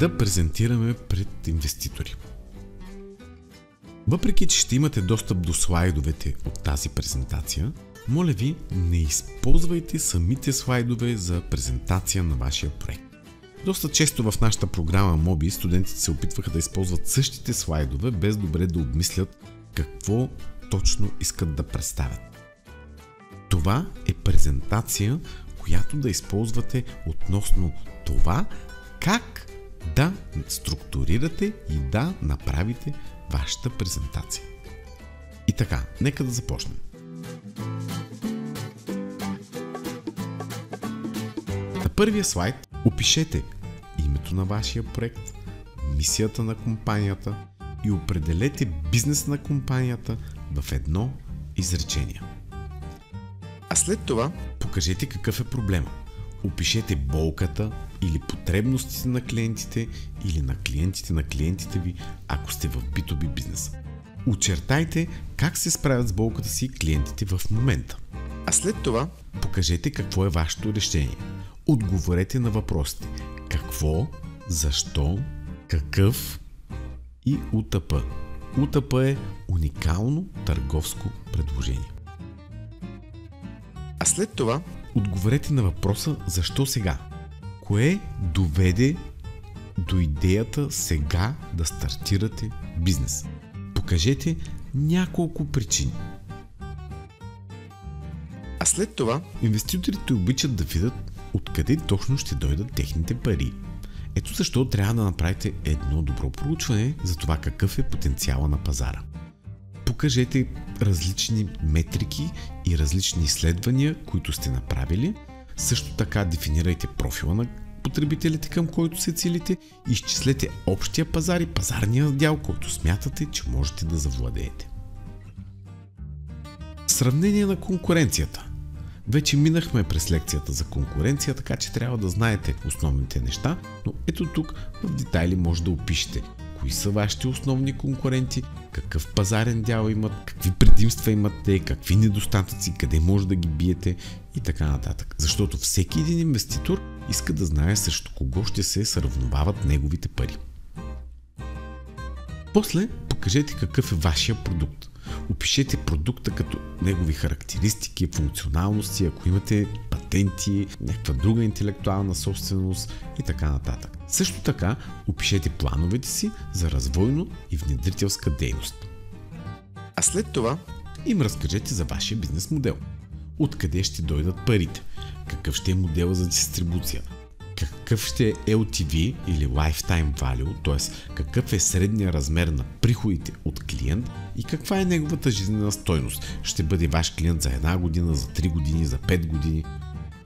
да презентираме пред инвеститори. Въпреки че ще имате достъп до слайдовете от тази презентация, моля ви, не използвайте самите слайдове за презентация на вашия проект. Доста често в нашата програма Моби студентите се опитваха да използват същите слайдове, без добре да обмислят какво точно искат да представят. Това е презентация, която да използвате относно това как да структурирате и да направите вашата презентация. И така, нека да започнем. На първия слайд опишете името на вашия проект, мисията на компанията и определете бизнес на компанията в едно изречение. А след това покажете какъв е проблема. Опишете болката или потребностите на клиентите или на клиентите ви, ако сте в B2B бизнеса. Очертайте как се справят с болката си клиентите в момента. А след това покажете какво е вашето решение. Отговорете на въпросите какво, защо, какъв и УТП. УТП е уникално търговско предложение. А след това отговорете на въпроса защо сега. Кое доведе до идеята сега да стартирате бизнес? Покажете няколко причини. А след това инвеститорите обичат да видят откъде точно ще дойдат техните пари. Ето защо трябва да направите едно добро проучване за това какъв е потенциала на пазара. Покажете различни метрики и различни изследвания, които сте направили. Също така дефинирайте профила на потребителите, към който се целите, и изчислете общия пазар и пазарния дял, който смятате, че можете да завладеете. Сравнение на конкуренцията. Вече минахме през лекцията за конкуренция, така че трябва да знаете основните неща, но ето тук в детайли може да опишете кои са вашите основни конкуренти, какъв пазарен дял имат, какви предимства имат те, какви недостатъци, къде може да ги биете и така нататък. Защото всеки един инвеститор иска да знае срещу кого ще се сравновават неговите пари. После покажете какъв е вашия продукт. Опишете продукта като негови характеристики, функционалности, ако имате патенти, някаква друга интелектуална собственост и така нататък. Също така опишете плановете си за развойно и внедрителска дейност. А след това им разкажете за вашия бизнес модел. Откъде ще дойдат парите? Какъв ще е модел за дистрибуция? Какъв ще е LTV или Lifetime Value, т.е. какъв е средния размер на приходите от клиент и каква е неговата жизнена стойност. Ще бъде ваш клиент за 1 година, за 3 години, за 5 години.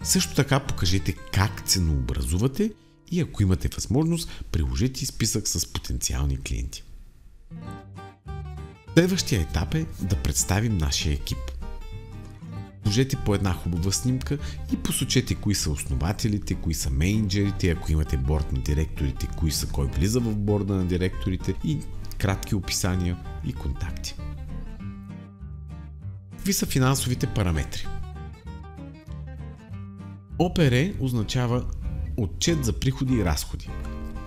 Също така покажете как ценообразувате и ако имате възможност, приложете списък с потенциални клиенти. Следващия етап е да представим нашия екип. Сложете по една хубава снимка и посочете кои са основателите, кои са мениджърите, ако имате борд на директорите, кой влиза в борда на директорите и кратки описания и контакти. Какви са финансовите параметри? ОПР означава отчет за приходи и разходи.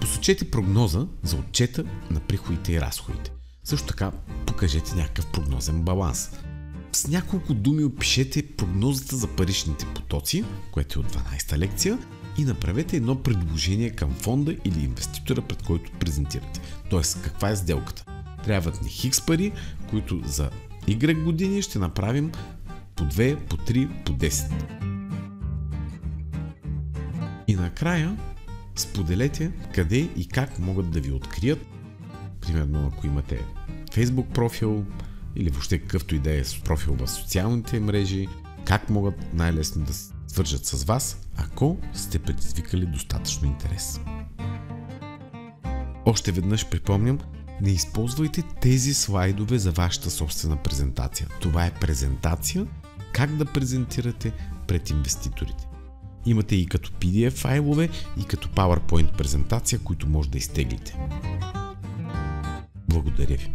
Посочете прогноза за отчета на приходите и разходите. Също така покажете някакъв прогнозен баланс. С няколко думи опишете прогнозата за паричните потоци, което е от 12-та лекция, и направете едно предложение към фонда или инвеститора, пред който презентирате. Тоест, каква е сделката? Трябват ни хикс пари, които за Y години ще направим по 2, по 3, по 10. И накрая споделете къде и как могат да ви открият. Примерно, ако имате Facebook профил, или въобще какъвто и да е профил в социалните мрежи, как могат най-лесно да се свържат с вас, ако сте предизвикали достатъчно интерес. Още веднъж припомням, не използвайте тези слайдове за вашата собствена презентация. Това е презентация, как да презентирате пред инвеститорите. Имате и като PDF файлове, и като PowerPoint презентация, които може да изтеглите. Благодаря ви!